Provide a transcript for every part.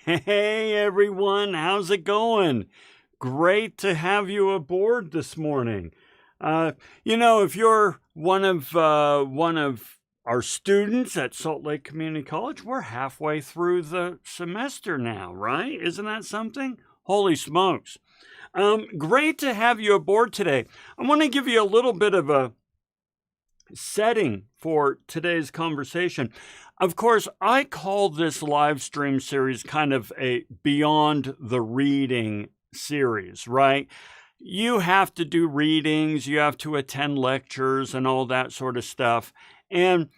Hey everyone, how's it going? Great to have you aboard this morning. If you're one of our students at Salt Lake Community College, we're halfway through the semester now, right? Isn't that something? Holy smokes. Great to have you aboard today. I want to give you a little bit of a setting for today's conversation. Of course, I call this live stream series kind of a beyond the reading series, right? You have to do readings, you have to attend lectures and all that sort of stuff. And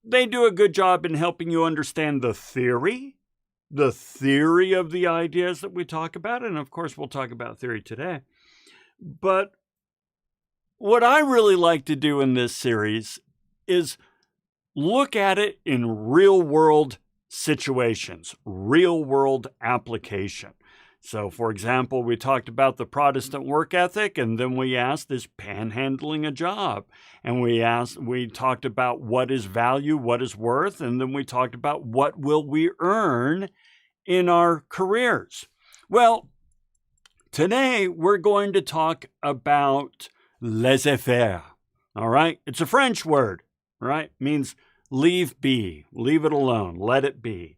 they do a good job in helping you understand the theory of the ideas that we talk about. And of course, we'll talk about theory today. But what I really like to do in this series is look at it in real world situations, real world application. So, for example, we talked about the Protestant work ethic, and then we asked, is panhandling a job? And we talked about what is value, what is worth, and then we talked about what will we earn in our careers. Well, today we're going to talk about laissez-faire. All right? It's a French word, right? It means leave be, leave it alone, let it be.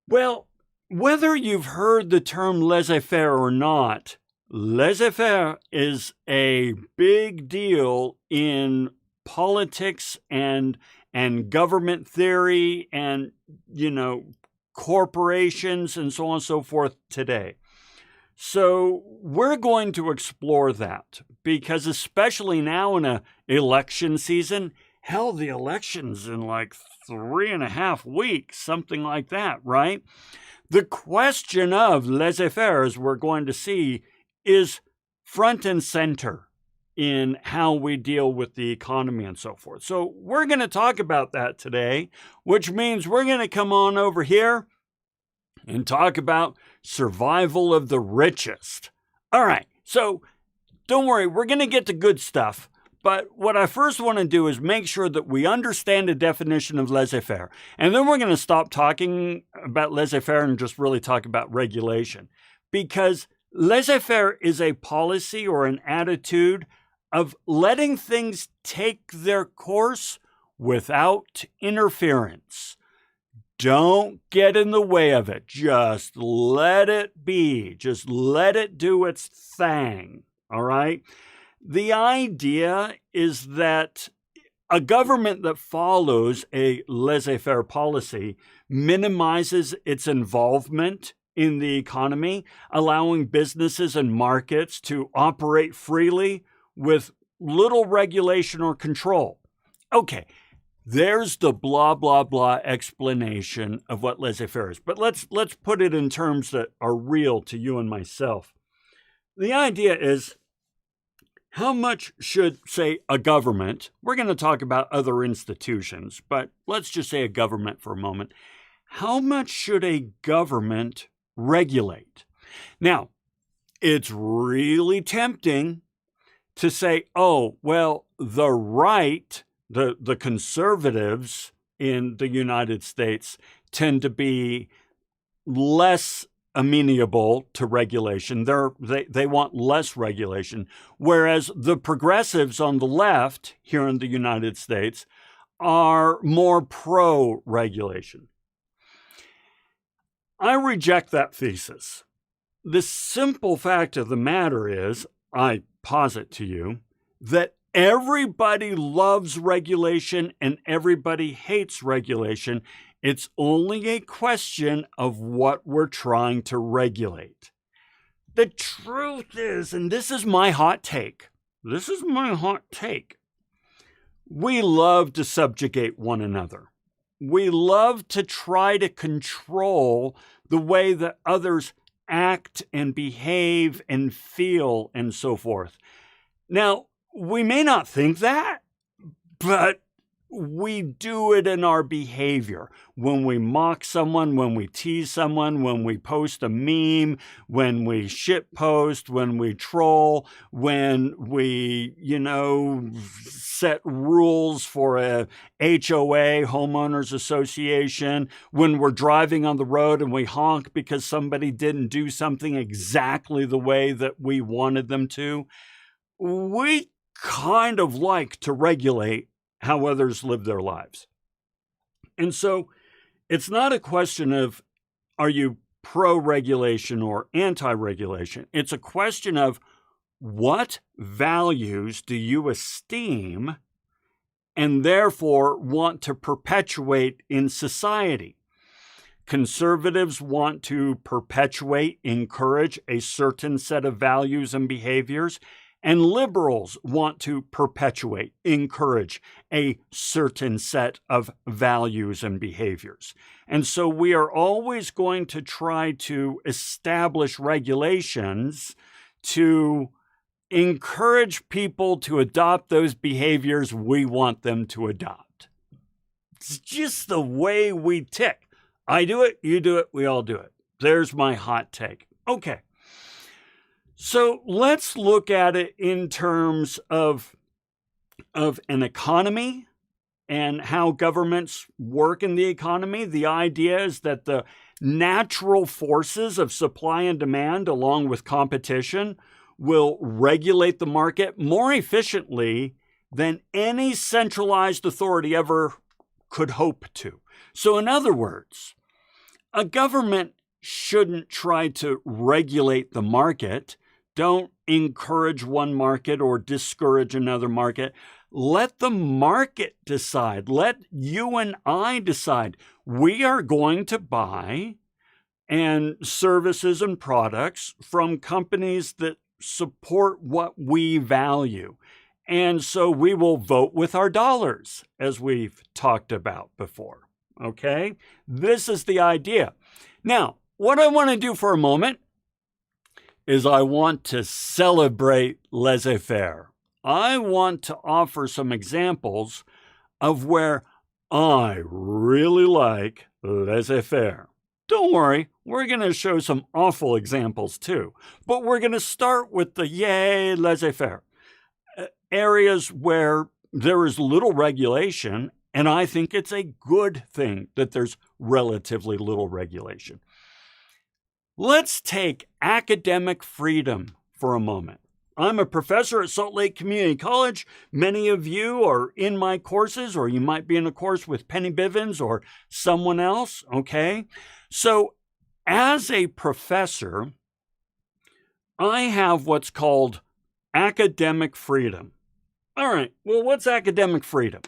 Well, whether you've heard the term laissez-faire or not, laissez-faire is a big deal in politics and government theory and, corporations and so on and so forth today. So we're going to explore that because especially now in an election season, hell, the election's in like 3.5 weeks, something like that, right? The question of laissez-faire, as we're going to see, is front and center in how we deal with the economy and so forth. So we're going to talk about that today, which means we're going to come on over here and talk about survival of the richest. All right, so don't worry, we're going to get to good stuff. But what I first want to do is make sure that we understand the definition of laissez-faire. And then we're going to stop talking about laissez-faire and just really talk about regulation. Because laissez-faire is a policy or an attitude of letting things take their course without interference. Don't get in the way of it. Just let it be. Just let it do its thing. All right? The idea is that a government that follows a laissez-faire policy minimizes its involvement in the economy, allowing businesses and markets to operate freely with little regulation or control. Okay, there's the blah, blah, blah explanation of what laissez-faire is. But let's put it in terms that are real to you and myself. The idea is, how much should, say, a government, we're going to talk about other institutions, but let's just say a government for a moment. How much should a government regulate? Now, it's really tempting to say, oh, well, the right, the conservatives in the United States tend to be less amenable to regulation. They want less regulation, whereas the progressives on the left here in the United States are more pro-regulation. I reject that thesis. The simple fact of the matter is, I posit to you, that everybody loves regulation and everybody hates regulation. It's only a question of what we're trying to regulate. The truth is, and this is my hot take, we love to subjugate one another. We love to try to control the way that others act and behave and feel and so forth. Now, we may not think that, but we do it in our behavior. When we mock someone, when we tease someone, when we post a meme, when we shit post, when we troll, when we, set rules for a HOA, homeowners association, when we're driving on the road and we honk because somebody didn't do something exactly the way that we wanted them to. We kind of like to regulate how others live their lives. And so it's not a question of, are you pro-regulation or anti-regulation? It's a question of, what values do you esteem and therefore want to perpetuate in society? Conservatives want to perpetuate, encourage a certain set of values and behaviors, and liberals want to perpetuate, encourage a certain set of values and behaviors. And so we are always going to try to establish regulations to encourage people to adopt those behaviors we want them to adopt. It's just the way we tick. I do it, you do it, we all do it. There's my hot take. Okay. So let's look at it in terms of an economy and how governments work in the economy. The idea is that the natural forces of supply and demand, along with competition, will regulate the market more efficiently than any centralized authority ever could hope to. So in other words, a government shouldn't try to regulate the market. Don't encourage one market or discourage another market. Let the market decide. Let you and I decide. We are going to buy services and products from companies that support what we value. And so we will vote with our dollars, as we've talked about before. Okay? This is the idea. Now, what I want to do for a moment is I want to celebrate laissez-faire. I want to offer some examples of where I really like laissez-faire. Don't worry, we're going to show some awful examples too, but we're going to start with the yay laissez-faire. Areas where there is little regulation, and I think it's a good thing that there's relatively little regulation. Let's take academic freedom for a moment. I'm a professor at Salt Lake Community College. Many of you are in my courses, or you might be in a course with Penny Bivens or someone else, okay? So as a professor, I have what's called academic freedom. All right, well, what's academic freedom?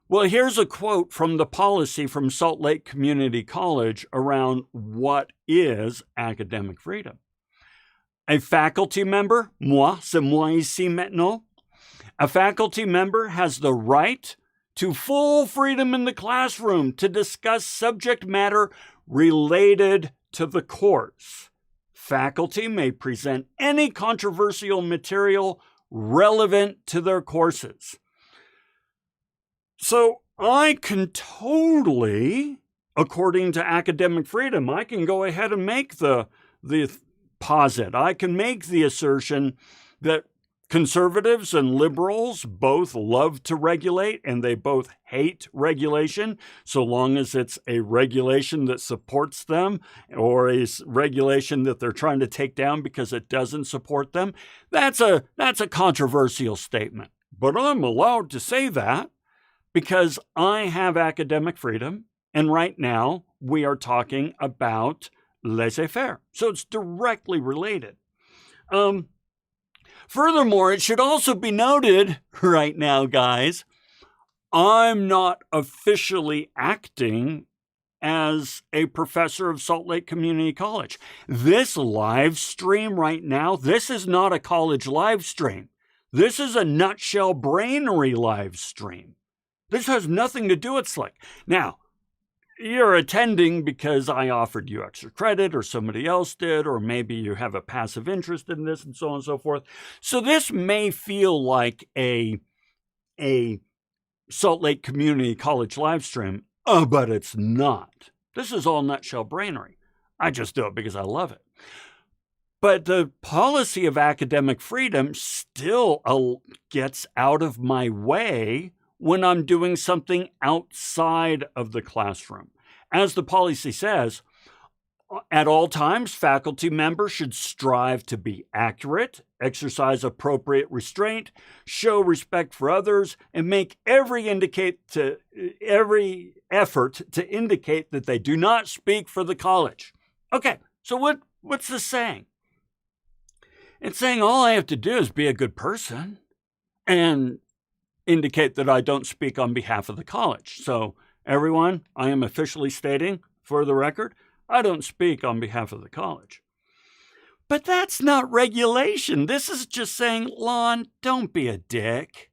Well, here's a quote from the policy from Salt Lake Community College around what is academic freedom. A faculty member, c'est moi ici maintenant. A faculty member has the right to full freedom in the classroom to discuss subject matter related to the course. Faculty may present any controversial material relevant to their courses. So I can totally, according to academic freedom, I can go ahead and make the posit. I can make the assertion that conservatives and liberals both love to regulate and they both hate regulation, so long as it's a regulation that supports them or a regulation that they're trying to take down because it doesn't support them. That's a controversial statement. But I'm allowed to say that because I have academic freedom, and right now we are talking about laissez-faire. So it's directly related. Furthermore, it should also be noted right now, guys, I'm not officially acting as a professor of Salt Lake Community College. This live stream right now, this is not a college live stream. This is a Nutshell Brainery live stream. This has nothing to do with Slick. Now, you're attending because I offered you extra credit or somebody else did, or maybe you have a passive interest in this and so on and so forth. So this may feel like a Salt Lake Community College live stream, but it's not. This is all nutshell brainery. I just do it because I love it. But the policy of academic freedom still gets out of my way when I'm doing something outside of the classroom. As the policy says, at all times, faculty members should strive to be accurate, exercise appropriate restraint, show respect for others, and make every effort to indicate that they do not speak for the college. Okay, so what's this saying? It's saying all I have to do is be a good person and indicate that I don't speak on behalf of the college. So, everyone, I am officially stating, for the record, I don't speak on behalf of the college. But that's not regulation. This is just saying, Lon, don't be a dick.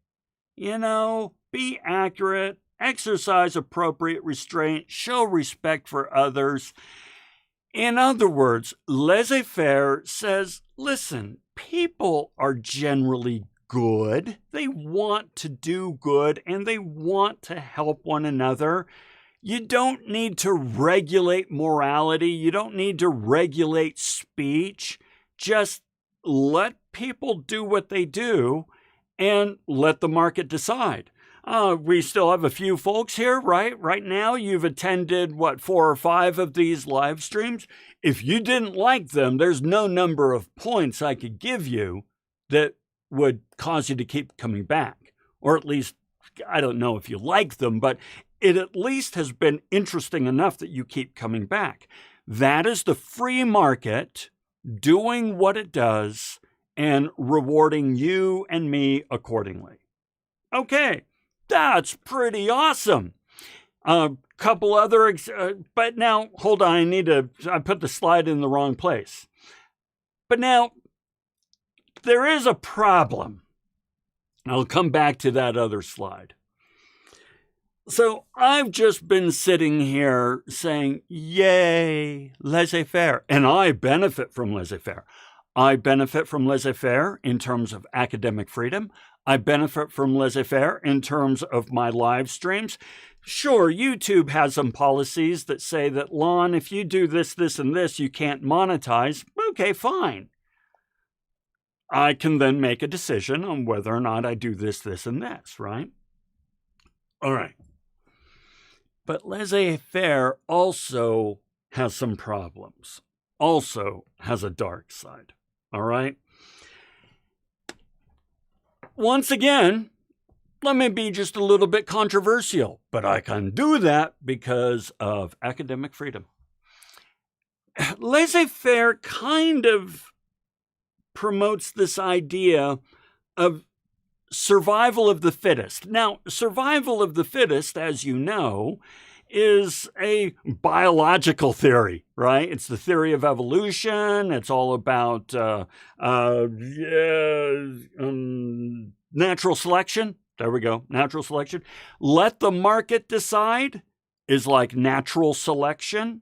Be accurate, exercise appropriate restraint, show respect for others. In other words, laissez-faire says, listen, people are generally good. They want to do good and they want to help one another. You don't need to regulate morality. You don't need to regulate speech. Just let people do what they do and let the market decide. We still have a few folks here, right? Right now, you've attended, 4 or 5 of these live streams. If you didn't like them, there's no number of points I could give you that would cause you to keep coming back. Or at least, I don't know if you like them, but it at least has been interesting enough that you keep coming back. That is the free market doing what it does and rewarding you and me accordingly. Okay. That's pretty awesome. Couple other, but now, hold on, I put the slide in the wrong place. But now, there is a problem. I'll come back to that other slide. So I've just been sitting here saying, yay, laissez-faire, and I benefit from laissez-faire. I benefit from laissez-faire in terms of academic freedom. I benefit from laissez-faire in terms of my live streams. Sure, YouTube has some policies that say that, Lon, if you do this, this, and this, you can't monetize. Okay, fine. I can then make a decision on whether or not I do this, this, and this, right? All right. But laissez-faire also has some problems, also has a dark side, all right? Once again, let me be just a little bit controversial, but I can do that because of academic freedom. Laissez-faire kind of promotes this idea of survival of the fittest. Now, survival of the fittest, as you know, is a biological theory, right? It's the theory of evolution. It's all about natural selection. There we go, natural selection. Let the market decide is like natural selection.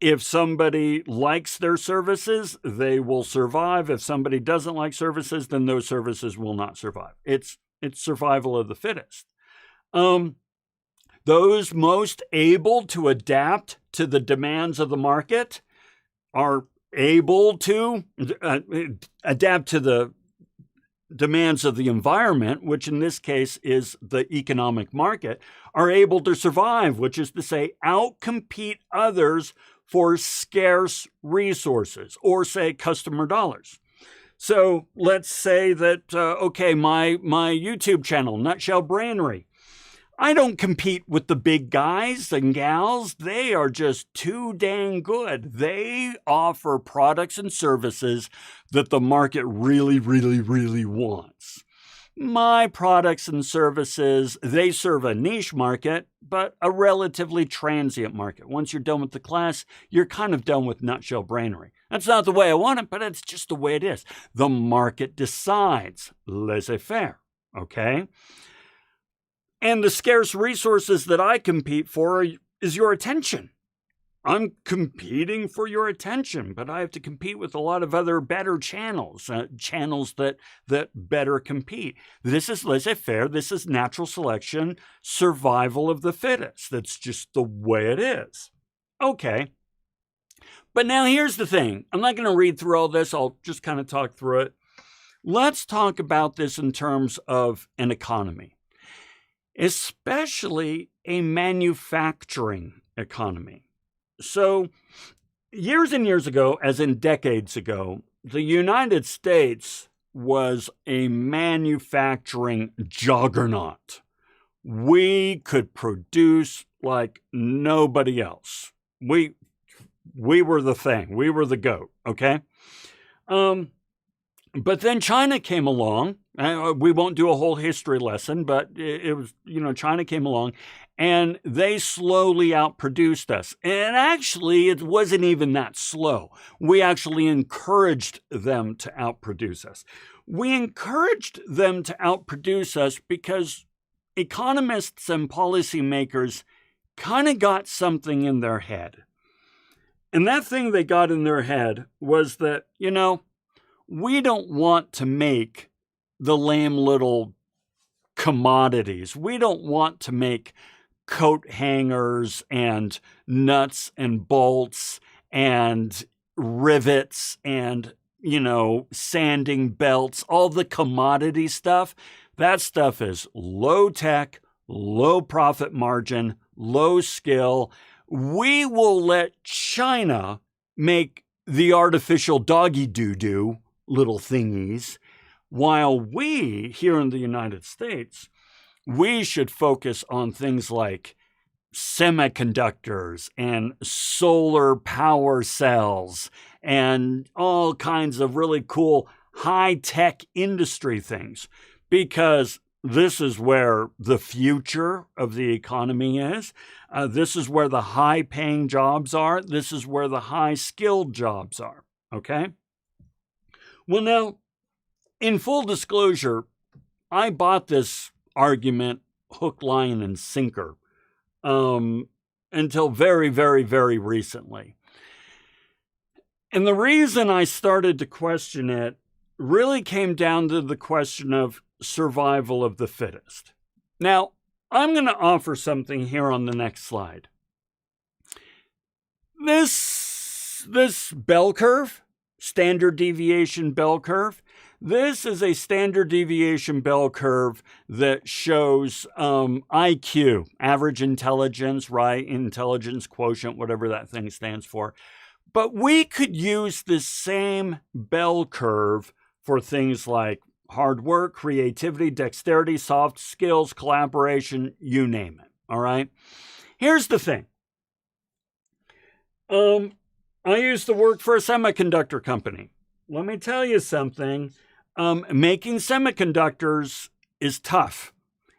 If somebody likes their services, they will survive. If somebody doesn't like services, then those services will not survive. It's survival of the fittest. Those most able to adapt to the demands of the market are able to adapt to the demands of the environment, which in this case is the economic market, are able to survive, which is to say outcompete others for scarce resources or, say, customer dollars. So let's say that, my YouTube channel, Nutshell Brainery, I don't compete with the big guys and gals. They are just too dang good. They offer products and services that the market really, really, really wants. My products and services, they serve a niche market, but a relatively transient market. Once you're done with the class, you're kind of done with Nutshell Brainery. That's not the way I want it, but it's just the way it is. The market decides. Laissez-faire, okay? And the scarce resources that I compete for is your attention. I'm competing for your attention, but I have to compete with a lot of other better channels, channels that better compete. This is laissez-faire. This is natural selection, survival of the fittest. That's just the way it is. Okay. But now here's the thing. I'm not going to read through all this. I'll just kind of talk through it. Let's talk about this in terms of an economy, especially a manufacturing economy. So years and years ago, as in decades ago, the United States was a manufacturing juggernaut. We could produce like nobody else. We were the thing. We were the goat, okay? But then China came along. We won't do a whole history lesson, but it was, China came along and they slowly outproduced us. And actually, it wasn't even that slow. We actually encouraged them to outproduce us. We encouraged them to outproduce us because economists and policymakers kind of got something in their head. And that thing they got in their head was that, we don't want to make the lame little commodities. We don't want to make coat hangers and nuts and bolts and rivets and, sanding belts, all the commodity stuff. That stuff is low tech, low profit margin, low skill. We will let China make the artificial doggy doo-doo little thingies, while we, here in the United States, we should focus on things like semiconductors and solar power cells and all kinds of really cool high-tech industry things, because this is where the future of the economy is. This is where the high-paying jobs are. This is where the high-skilled jobs are, okay? Well, now, in full disclosure, I bought this argument hook, line, and sinker until very, very, very recently. And the reason I started to question it really came down to the question of survival of the fittest. Now, I'm going to offer something here on the next slide. This bell curve, standard deviation bell curve, this is a standard deviation bell curve that shows IQ, average intelligence, right? Intelligence quotient, whatever that thing stands for. But we could use this same bell curve for things like hard work, creativity, dexterity, soft skills, collaboration, you name it, all right? Here's the thing. I used to work for a semiconductor company. Let me tell you something. Making semiconductors is tough.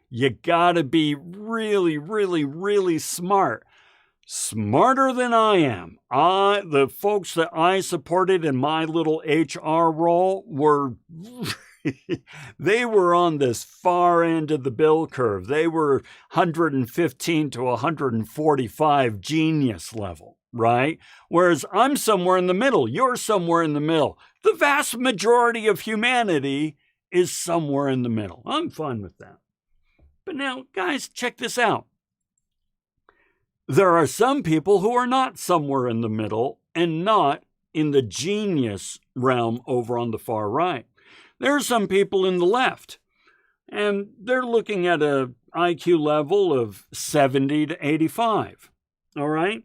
You gotta be really, really, really smart. Smarter than I am. The folks that I supported in my little HR role were... they were on this far end of the bell curve. They were 115 to 145 genius level, right? Whereas I'm somewhere in the middle. You're somewhere in the middle. The vast majority of humanity is somewhere in the middle. I'm fine with that. But now, guys, check this out. There are some people who are not somewhere in the middle and not in the genius realm over on the far right. There are some people in the left, and they're looking at a IQ level of 70 to 85, all right?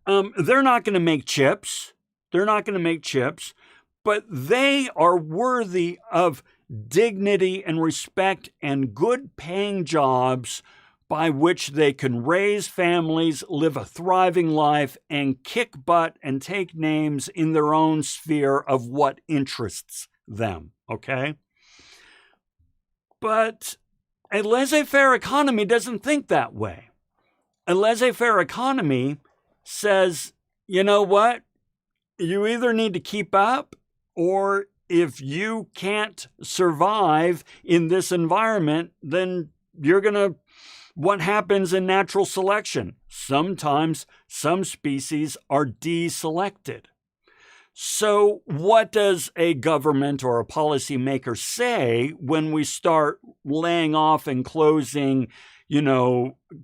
They're not going to make chips. They're not going to make chips, but they are worthy of dignity and respect and good paying jobs by which they can raise families, live a thriving life, and kick butt and take names in their own sphere of what interests them, okay? But a laissez-faire economy doesn't think that way. A laissez-faire economy says, you know what? You either need to keep up, or if you can't survive in this environment, then you're going to What happens in natural selection? Sometimes some species are deselected. So what does a government or a policymaker say when we start laying off and closing,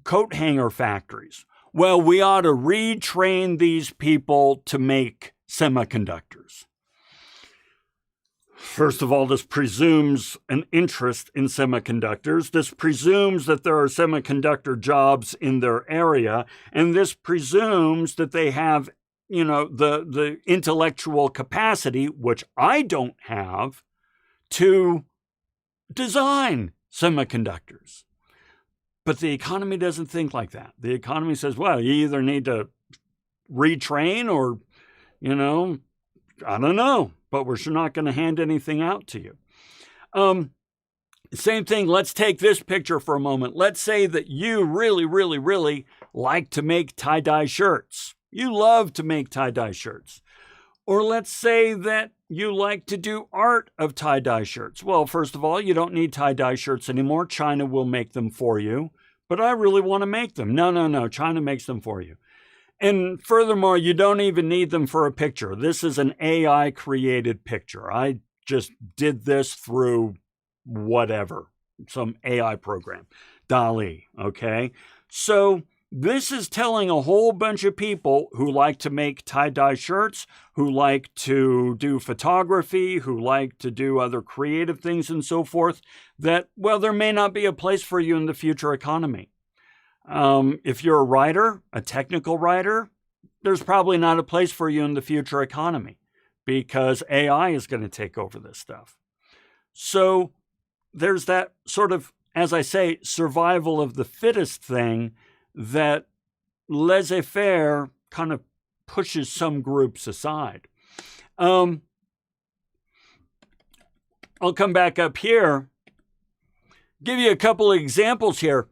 coat hanger factories? Well, we ought to retrain these people to make semiconductors. First of all, this presumes an interest in semiconductors. This presumes that there are semiconductor jobs in their area. And this presumes that they have, the intellectual capacity, which I don't have, to design semiconductors. But the economy doesn't think like that. The economy says, well, you either need to retrain or, I don't know, but we're sure not going to hand anything out to you. Same thing. Let's take this picture for a moment. Let's say that you really, really, really like to make tie-dye shirts. You love to make tie-dye shirts. Or let's say that you like to do art of tie-dye shirts. Well, first of all, you don't need tie-dye shirts anymore. China will make them for you. But I really want to make them. No. China makes them for you. And furthermore, you don't even need them for a picture. This is an AI-created picture. I just did this through whatever, some AI program, DALL-E, okay? So this is telling a whole bunch of people who like to make tie-dye shirts, who like to do photography, who like to do other creative things and so forth, that, well, there may not be a place for you in the future economy. If you're a writer, a technical writer, there's probably not a place for you in the future economy because AI is going to take over this stuff. So there's that sort of, as I say, survival of the fittest thing that laissez-faire kind of pushes some groups aside. I'll come back up here, give you a couple of examples here.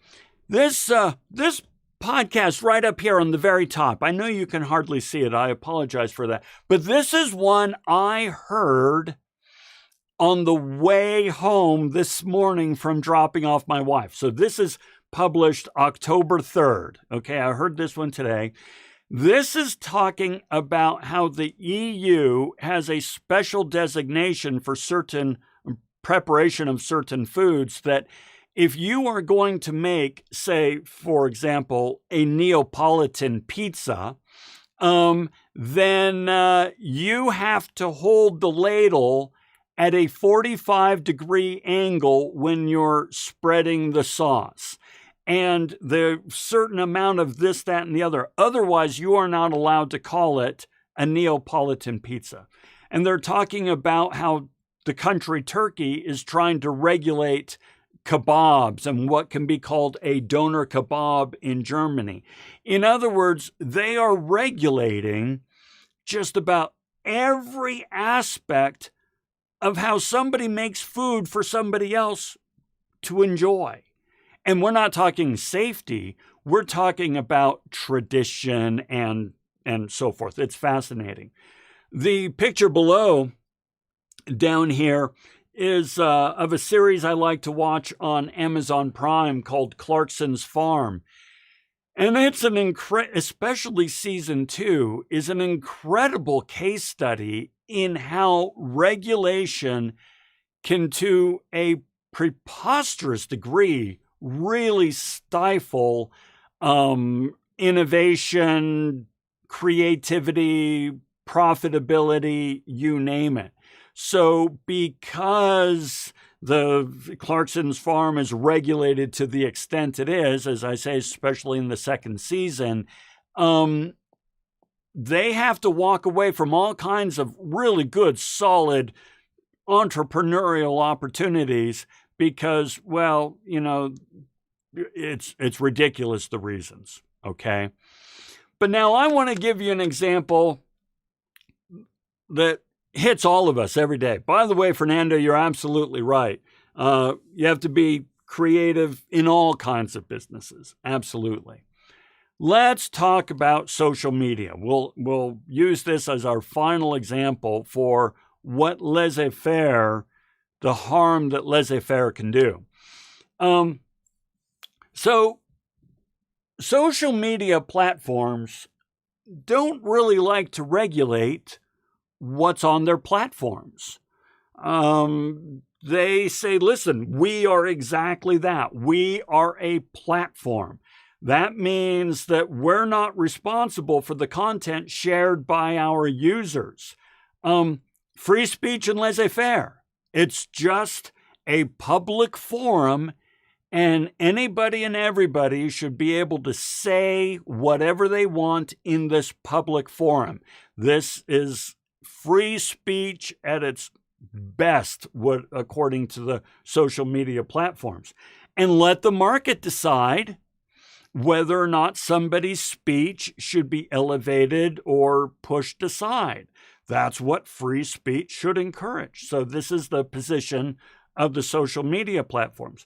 This podcast right up here on the very top, I know you can hardly see it. I apologize for that. But this is one I heard on the way home this morning from dropping off my wife. So this is published October 3rd. Okay, I heard this one today. This is talking about how the EU has a special designation for certain preparation of certain foods that if you are going to make, say, for example, a Neapolitan pizza, then you have to hold the ladle at a 45-degree angle when you're spreading the sauce. And the certain amount of this, that, and the other. Otherwise, you are not allowed to call it a Neapolitan pizza. And they're talking about how the country Turkey is trying to regulate kebabs and what can be called a doner kebab in Germany. In other words, they are regulating just about every aspect of how somebody makes food for somebody else to enjoy. And we're not talking safety, we're talking about tradition and so forth. It's fascinating. The picture below down here is of a series I like to watch on Amazon Prime called Clarkson's Farm. And it's especially season 2, is an incredible case study in how regulation can, to a preposterous degree, really stifle innovation, creativity, profitability, you name it. So because the Clarkson's Farm is regulated to the extent it is, as I say, especially in the second season, they have to walk away from all kinds of really good, solid entrepreneurial opportunities because, well, it's ridiculous, the reasons, okay? But now I want to give you an example that hits all of us every day. By the way, Fernando, you're absolutely right. You have to be creative in all kinds of businesses. Absolutely. Let's talk about social media. We'll use this as our final example for what laissez-faire, the harm that laissez-faire can do. So social media platforms don't really like to regulate what's on their platforms. They say, listen, we are exactly that. We are a platform. That means that we're not responsible for the content shared by our users. Free speech and laissez-faire. It's just a public forum, and anybody and everybody should be able to say whatever they want in this public forum. This is free speech at its best, according to the social media platforms. And let the market decide whether or not somebody's speech should be elevated or pushed aside. That's what free speech should encourage. So this is the position of the social media platforms.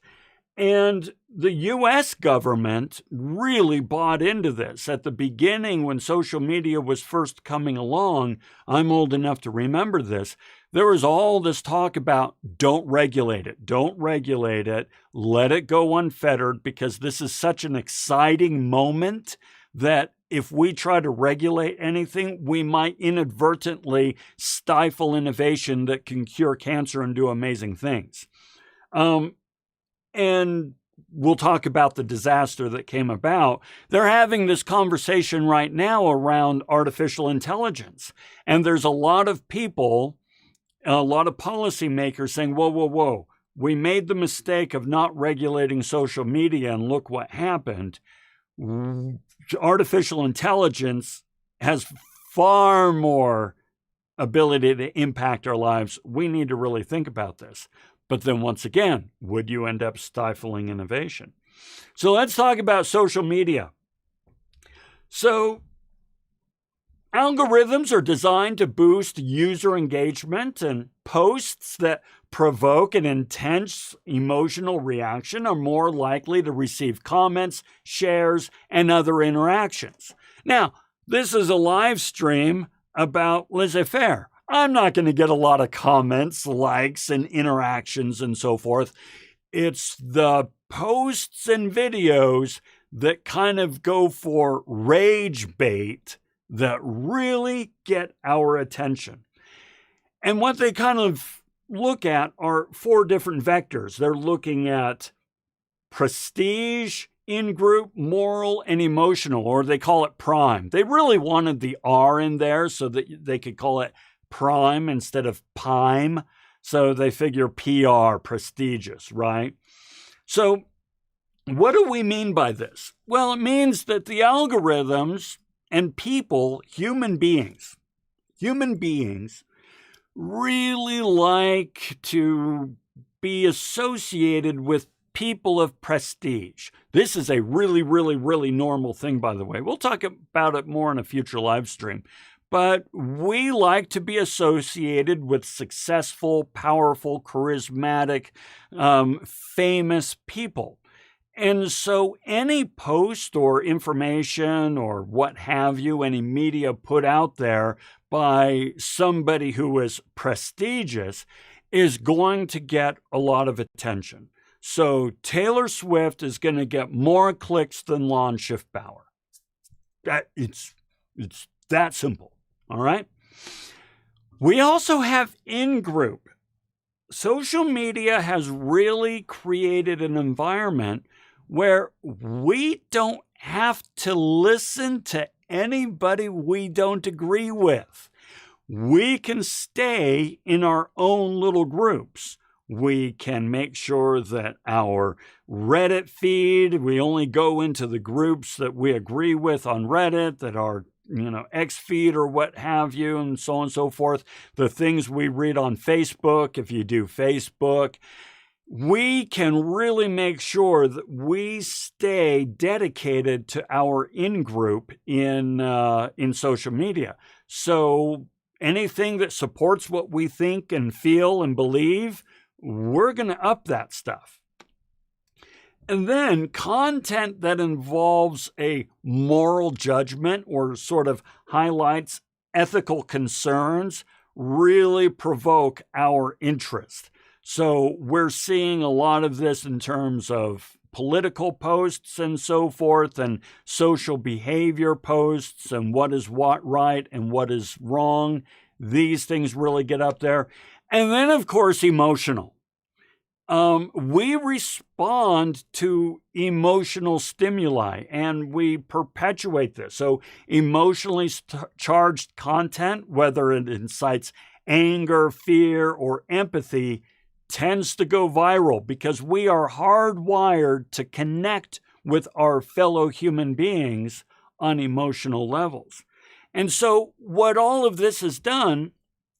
And the U.S. government really bought into this. At the beginning, when social media was first coming along, I'm old enough to remember this, there was all this talk about don't regulate it, let it go unfettered, because this is such an exciting moment that if we try to regulate anything, we might inadvertently stifle innovation that can cure cancer and do amazing things. And we'll talk about the disaster that came about. They're having this conversation right now around artificial intelligence. And there's a lot of people, a lot of policymakers saying, whoa, we made the mistake of not regulating social media, and look what happened. Artificial intelligence has far more ability to impact our lives. We need to really think about this. But then once again, would you end up stifling innovation? So let's talk about social media. So algorithms are designed to boost user engagement, and posts that provoke an intense emotional reaction are more likely to receive comments, shares, and other interactions. Now, this is a live stream about laissez-faire. I'm not going to get a lot of comments, likes, and interactions and so forth. It's the posts and videos that kind of go for rage bait that really get our attention. And what they kind of look at are 4 different vectors. They're looking at prestige, in-group, moral, and emotional, or they call it prime. They really wanted the R in there so that they could call it prime instead of PIME. So they figure PR, prestigious, right? So what do we mean by this? Well, it means that the algorithms and people, human beings, really like to be associated with people of prestige. This is a really normal thing, by the way. We'll talk about it more in a future live stream. But we like to be associated with successful, powerful, charismatic, famous people. And so any post or information or what have you, any media put out there by somebody who is prestigious is going to get a lot of attention. So Taylor Swift is going to get more clicks than Lon Schiffbauer. It's that simple. All right. We also have in-group. Social media has really created an environment where we don't have to listen to anybody we don't agree with. We can stay in our own little groups. We can make sure that our Reddit feed, we only go into the groups that we agree with on Reddit, that are X feed or what have you, and so on and so forth. The things we read on Facebook, if you do Facebook, we can really make sure that we stay dedicated to our in-group in social media. So anything that supports what we think and feel and believe, we're going to up that stuff. And then content that involves a moral judgment or sort of highlights ethical concerns really provoke our interest. So we're seeing a lot of this in terms of political posts and so forth, and social behavior posts, and what is what right and what is wrong. These things really get up there. And then, of course, emotional. We respond to emotional stimuli, and we perpetuate this. So emotionally charged content, whether it incites anger, fear, or empathy, tends to go viral because we are hardwired to connect with our fellow human beings on emotional levels. And so what all of this has done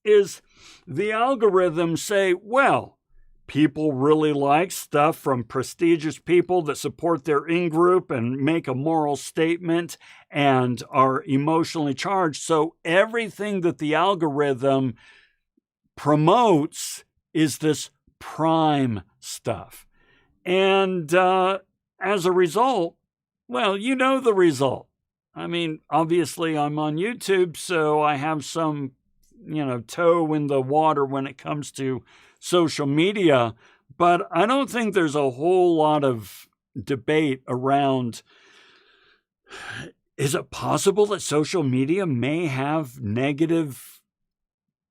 is the algorithms say, well, people really like stuff from prestigious people that support their in-group and make a moral statement and are emotionally charged. So everything that the algorithm promotes is this prime stuff. And as a result, well, you know the result. I mean, obviously I'm on YouTube, so I have some, toe in the water when it comes to social media, but I don't think there's a whole lot of debate around, is it possible that social media may have negative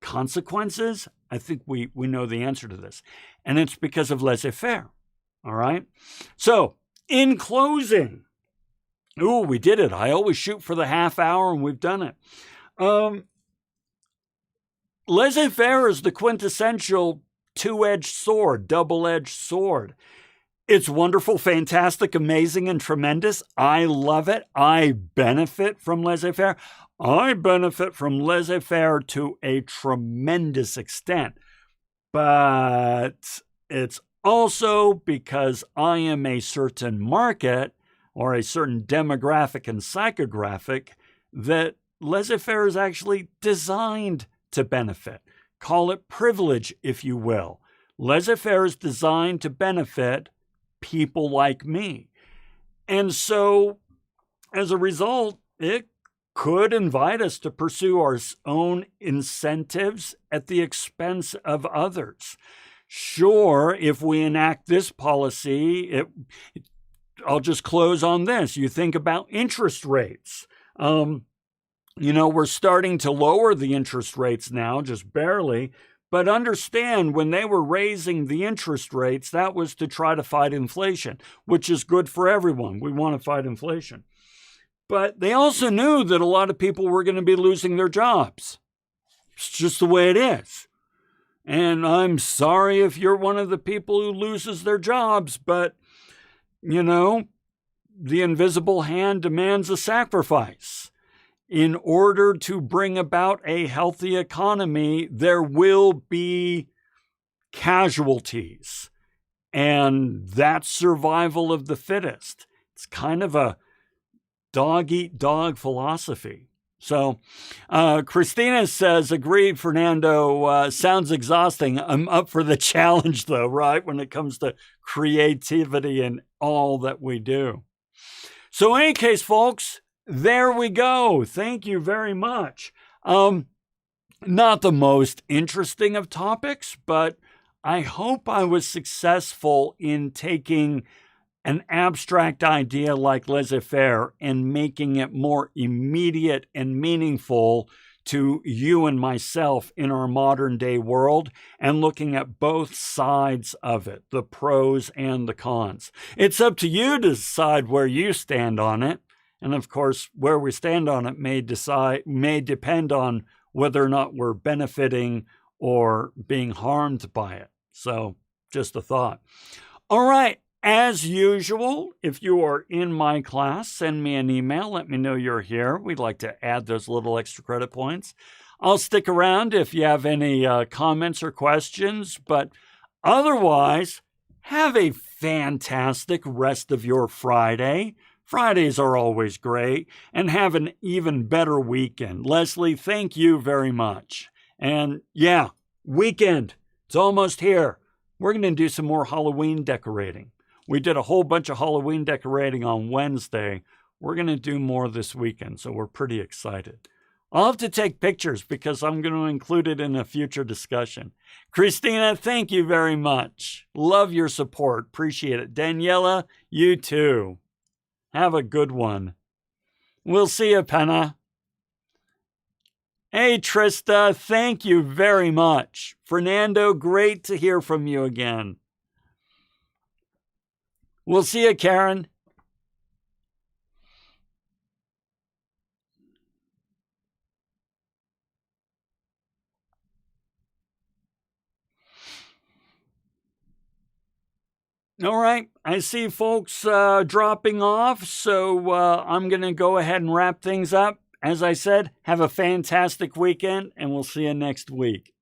consequences? I think we know the answer to this, and it's because of laissez-faire, all right? So, in closing, we did it. I always shoot for the half hour, and we've done it. Laissez-faire is the quintessential two-edged sword, double-edged sword. It's wonderful, fantastic, amazing, and tremendous. I love it. I benefit from laissez-faire. I benefit from laissez-faire to a tremendous extent. But it's also because I am a certain market or a certain demographic and psychographic that laissez-faire is actually designed to benefit. Call it privilege, if you will. Laissez-faire is designed to benefit people like me. And so, as a result, it could invite us to pursue our own incentives at the expense of others. Sure, if we enact this policy, I'll just close on this. You think about interest rates. We're starting to lower the interest rates now, just barely. But understand, when they were raising the interest rates, that was to try to fight inflation, which is good for everyone. We want to fight inflation. But they also knew that a lot of people were going to be losing their jobs. It's just the way it is. And I'm sorry if you're one of the people who loses their jobs, but, the invisible hand demands a sacrifice. In order to bring about a healthy economy, there will be casualties. And that's survival of the fittest. It's kind of a dog-eat-dog philosophy. So Christina says, agreed, Fernando, sounds exhausting. I'm up for the challenge, though, right, when it comes to creativity and all that we do. So in any case, folks, there we go. Thank you very much. Not the most interesting of topics, but I hope I was successful in taking an abstract idea like laissez-faire and making it more immediate and meaningful to you and myself in our modern day world, and looking at both sides of it, the pros and the cons. It's up to you to decide where you stand on it. And of course, where we stand on it may depend on whether or not we're benefiting or being harmed by it. So just a thought. All right. As usual, if you are in my class, send me an email. Let me know you're here. We'd like to add those little extra credit points. I'll stick around if you have any comments or questions. But otherwise, have a fantastic rest of your Friday. Fridays are always great. And have an even better weekend. Leslie, thank you very much. And yeah, weekend. It's almost here. We're going to do some more Halloween decorating. We did a whole bunch of Halloween decorating on Wednesday. We're going to do more this weekend, so we're pretty excited. I'll have to take pictures because I'm going to include it in a future discussion. Christina, thank you very much. Love your support. Appreciate it. Daniela, you too. Have a good one. We'll see you, Penna. Hey, Trista, thank you very much. Fernando, great to hear from you again. We'll see you, Karen. All right, I see folks dropping off, so I'm going to go ahead and wrap things up. As I said, have a fantastic weekend, and we'll see you next week.